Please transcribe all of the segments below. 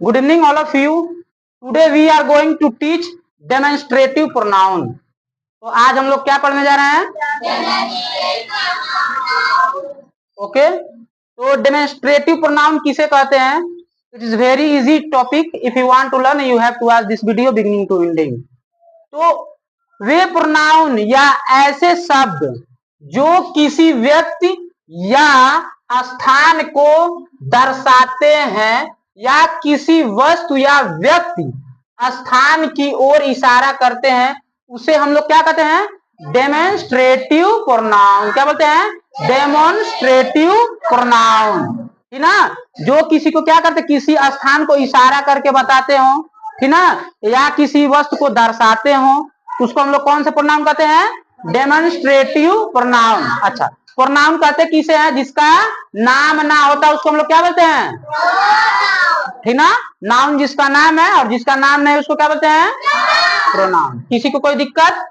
Good evening, all of you. Today we are going to teach demonstrative pronoun. तो आज हम लोग क्या पढ़ने जा रहे हैं? ओके, तो demonstrative pronoun किसे कहते हैं? It is very easy topic. If you want to learn, you have to watch this video beginning to ending. तो वे pronoun या ऐसे शब्द जो किसी व्यक्ति या स्थान को दर्शाते हैं या किसी वस्तु या व्यक्ति स्थान की ओर इशारा करते हैं, उसे हम लोग क्या कहते हैं? Demonstrative pronoun. क्या बोलते हैं? डेमोन्स्ट्रेटिव प्रोनाउन, ठीक ना। जो किसी को क्या करते, किसी स्थान को इशारा करके बताते हो, ठीक ना, या किसी वस्तु को दर्शाते हो, उसको हम लोग कौन से प्रोनाउन कहते हैं? Demonstrative pronoun. अच्छा, प्रोनाउन कहते किसे हैं? जिसका नाम ना होता उसको हम लोग क्या बोलते हैं? ठीक ना। नाउन जिसका नाम है और जिसका नाम नहीं उसको क्या बोलते हैं? प्रोनाउन। किसी को कोई दिक्कत?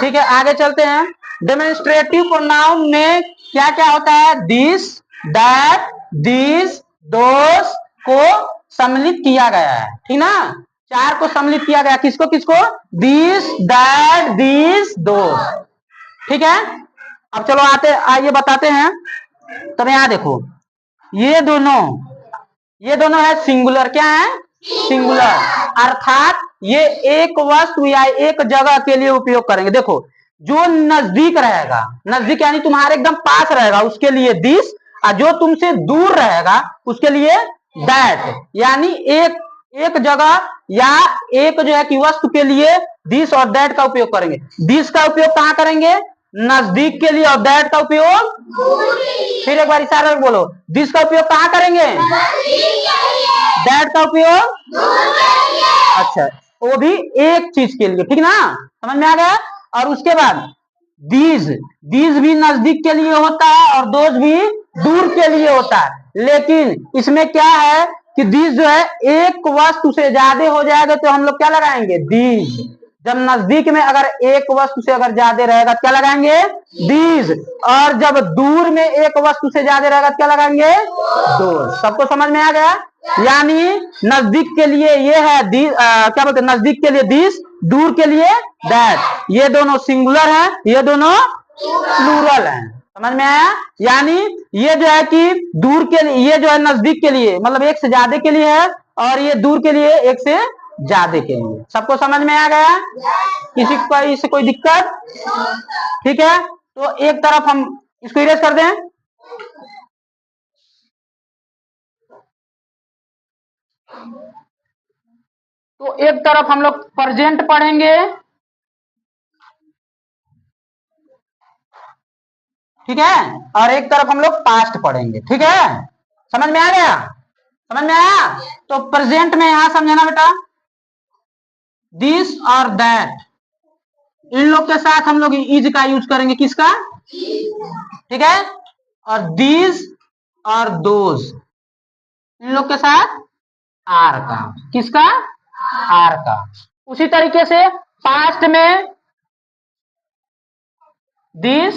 ठीक है, आगे चलते हैं। डेमोन्स्ट्रेटिव प्रोनाउन में क्या क्या होता है? दिस, दैट, दिस, दोस को सम्मिलित किया गया है, ठीक ना। चार को सम्मिलित किया गया, किसको किसको? दिस, दैट, दिस, दोस, ठीक है। अब चलो आइए बताते हैं। तो यहां देखो, ये दोनों है सिंगुलर। क्या है? सिंगुलर, अर्थात ये एक वस्तु या एक जगह के लिए उपयोग करेंगे। देखो, जो नजदीक रहेगा, नजदीक यानी तुम्हारे एकदम पास रहेगा, उसके लिए दिस, और जो तुमसे दूर रहेगा उसके लिए दैट, यानी एक जगह या एक जो है कि वस्तु के लिए दिस और दैट का उपयोग करेंगे। दिस का उपयोग कहां करेंगे? नजदीक के लिए, और दैट का उपयोग, फिर एक बार इशारा में बोलो, दिस का उपयोग कहां करेंगे? दैट का उपयोग, अच्छा, वो भी एक चीज के लिए, ठीक ना, समझ में आ गया। और उसके बाद दीज भी नजदीक के लिए होता है और दोज भी दूर के लिए होता है, लेकिन इसमें क्या है कि दीज जो है एक वस्तु से ज्यादा हो जाएगा तो हम लोग क्या लगाएंगे? दीज। जब नजदीक में अगर एक वस्तु से अगर ज्यादा रहेगा तो क्या लगाएंगे? दीज। और जब दूर में एक वस्तु से ज्यादा रहेगा तो क्या लगाएंगे? दोज। सबको समझ में आ गया? यानी नजदीक के लिए ये है क्या बोलते हैं? नजदीक के लिए दिस, दूर के लिए दैट। ये दोनों सिंगुलर हैं, ये दोनों प्लूरल हैं। समझ में आया? यानी ये जो है कि दूर के लिए, ये जो है नजदीक के लिए मतलब एक से ज्यादा के लिए है, और ये दूर के लिए एक से ज्यादा के लिए। सबको समझ में आ गया? किसी को इससे कोई दिक्कत? ठीक है, तो एक तरफ हम इसको इरेज कर दें। तो एक तरफ हम लोग प्रेजेंट पढ़ेंगे, ठीक है, और एक तरफ हम लोग पास्ट पढ़ेंगे, ठीक है। समझ में आ गया? समझ में आया? तो प्रेजेंट में यहां समझना बेटा, दिस और दैट, इन लोग के साथ हम लोग इज का यूज करेंगे। किसका? ठीक है। और दीज और दोज, इन लोग के साथ आर का। किसका? आर का। उसी तरीके से पास्ट में दिस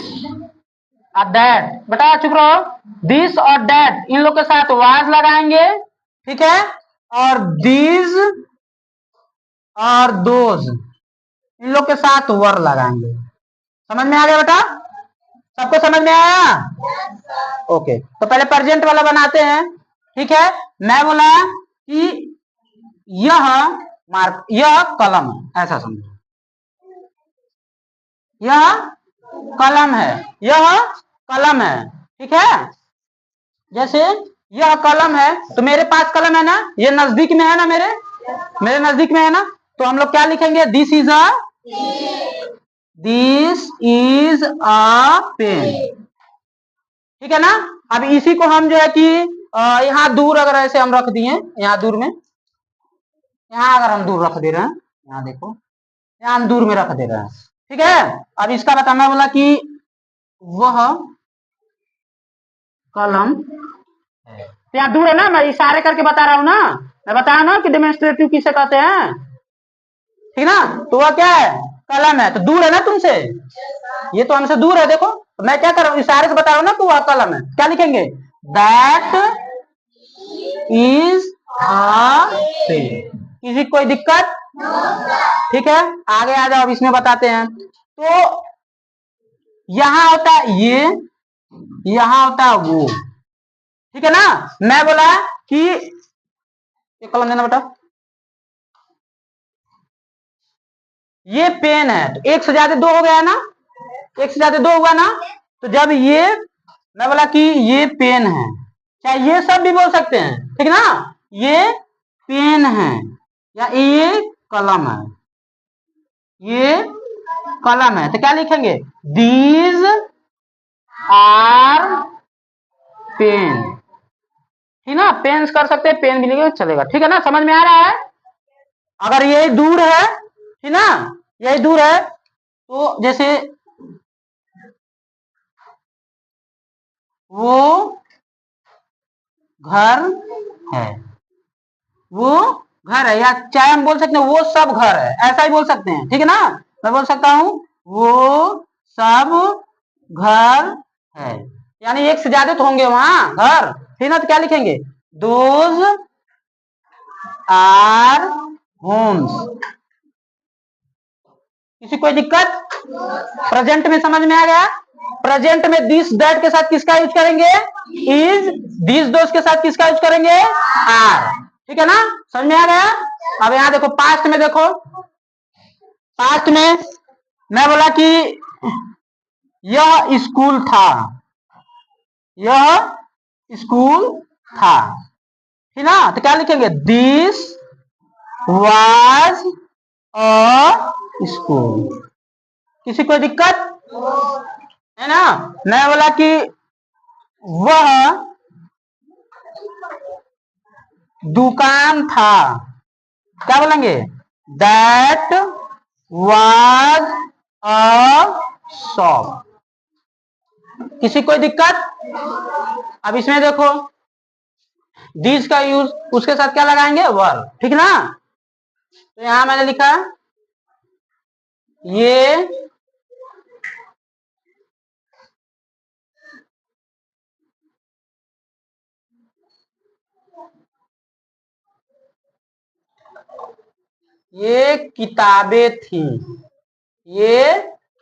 और दैट, बेटा चुप रहो, दिस और दैट इन लोग के साथ वाज लगाएंगे, ठीक है। और दीज और दोज इन लोग के साथ वर लगाएंगे। समझ में आ गया बेटा? सबको समझ में आया? ओके, तो पहले प्रेजेंट वाला बनाते हैं, ठीक है। मैं बोला कि यह कलम है, ऐसा समझो, यह कलम है, यह कलम है, ठीक है। जैसे यह कलम है तो मेरे पास कलम है ना, ये नजदीक में है ना, मेरे नजदीक में है ना, तो हम लोग क्या लिखेंगे? दिस इज अ पेन, ठीक है ना। अब इसी को हम जो है कि यहाँ दूर अगर ऐसे हम रख दिए, यहाँ दूर में, यहाँ अगर हम दूर रख दे रहे हैं, यहाँ देखो, यहाँ हम दूर में रख दे रहे हैं, ठीक है। अब इसका बताना बोला कि वह कलम है, तो यहाँ दूर है ना, मैं इशारे करके बता रहा हूं ना, मैं बता रहा हूं ना कि डेमोन्स्ट्रेटिव किसे कहते हैं, ठीक ना। तो वह क्या है? कलम है, तो दूर है ना तुमसे, ये तो हमसे दूर है। देखो तो मैं क्या कर रहा हूँ, इशारे से बता रहा हूँ ना कि वह कलम है। क्या लिखेंगे? दैट इज अ से। किसी कोई दिक्कत? ठीक है, आगे आ जाओ, अब इसमें बताते हैं। तो यहां होता है ये, यहां होता है वो, ठीक है ना। मैं बोला कि एक कलम देना बेटा, ये पेन है, तो एक से ज्यादा दो हो गया है ना, एक से ज्यादा दो हुआ ना। तो जब ये, मैं बोला कि ये पेन है, चाहे ये सब भी बोल सकते हैं, ठीक ना, ये पेन है या ये कलम है, ये कलम है, तो क्या लिखेंगे? दीज आर पेन, ठीक ना, पेन्स कर सकते हैं, पेन भी लिखे चलेगा, ठीक है ना, समझ में आ रहा है। अगर यही दूर है, ठीक ना, यही दूर है, तो जैसे वो घर है, वो घर है, या चाहे हम बोल सकते हैं वो सब घर है, ऐसा ही बोल सकते हैं, ठीक है ना। मैं बोल सकता हूं वो सब घर है, यानी एक से ज्यादा तो होंगे वहां घर, ठीक ना, तो क्या लिखेंगे? Those are homes. किसी कोई दिक्कत? प्रेजेंट में समझ में आ गया? प्रेजेंट में दिस दैट के साथ किसका यूज करेंगे? इज। दिस दोस्त के साथ किसका यूज करेंगे? आर, ठीक है ना, समझ में आ गया। अब यहां देखो, पास्ट में देखो, पास्ट में मैं बोला कि यह स्कूल था, यह स्कूल था, ठीक ना, तो क्या लिखेंगे? This was a school. किसी कोई दिक्कत है ना। मैं बोला कि वह दुकान था, क्या बोलेंगे? That was a shop. किसी कोई दिक्कत? अब इसमें देखो, दिस का यूज उसके साथ क्या लगाएंगे? वर, ठीक ना। तो यहां मैंने लिखा ये किताबें थी, ये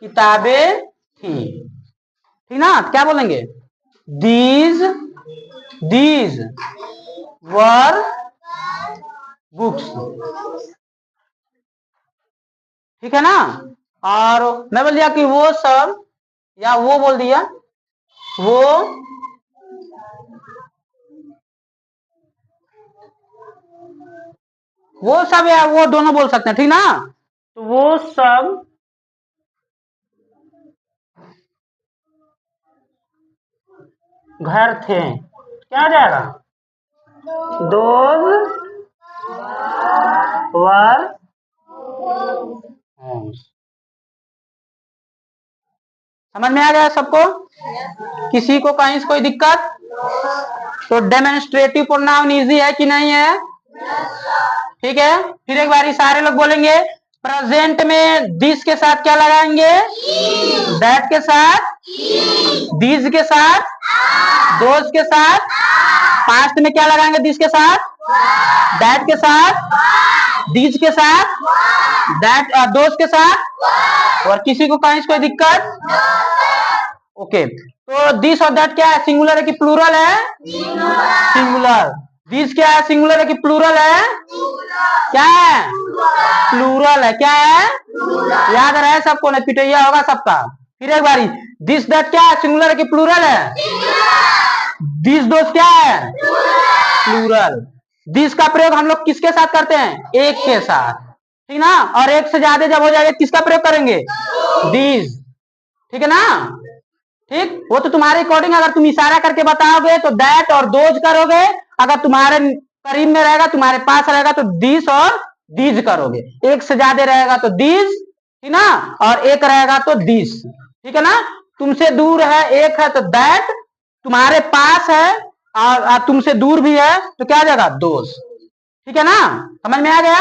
किताबें थी, ठीक ना, क्या बोलेंगे? दीज, दीज वर बुक्स, ठीक है ना। और मैं बोल दिया कि वो सब, या वो बोल दिया, वो सब या वो दोनों बोल सकते हैं, ठीक ना। तो वो सब घर थे, क्या आ जाएगा? Those were homes. समझ में आ गया सबको? किसी को कहीं से कोई दिक्कत? तो डेमोन्स्ट्रेटिव प्रोनाउन इजी है कि नहीं है? ठीक है, फिर एक बार सारे लोग बोलेंगे। प्रेजेंट में दिस के साथ क्या लगाएंगे? दैट के साथ, दीज के साथ, दोज के साथ। पास्ट में क्या लगाएंगे? दिस के साथ, दैट के साथ, दीज के साथ, दैट दोज के साथ। और किसी को कहीं से कोई दिक्कत? ओके, तो दिस और दैट क्या है? सिंगुलर है कि प्लूरल है? सिंगुलर। दिस क्या है? सिंगुलर है कि प्लूरल है? क्या है? प्लूरल है। क्या है? याद रहे सबको, नहीं पिटैया होगा सबका। फिर एक बारी, दिस दैट क्या है? सिंगुलर है कि प्लूरल है? दिस दोस्त क्या है? प्लूरल। दिस का प्रयोग हम लोग किसके साथ करते हैं? एक के साथ, ठीक ना। और एक से ज्यादा जब हो जाएगा किसका प्रयोग करेंगे? दिस, ठीक है ना। ठीक, वो तो तुम्हारे अकॉर्डिंग, अगर तुम इशारा करके बताओगे तो दैट और दोज करोगे, अगर तुम्हारे करीब में रहेगा, तुम्हारे पास रहेगा तो दिस और दीज करोगे, एक से ज्यादा रहेगा तो दीज, ठीक ना, और एक रहेगा तो दिस, ठीक है ना। तुमसे दूर है, एक है तो दैट, तुम्हारे पास है और तुमसे दूर भी है तो क्या आ जाएगा? दोज, ठीक है ना, समझ में आ गया।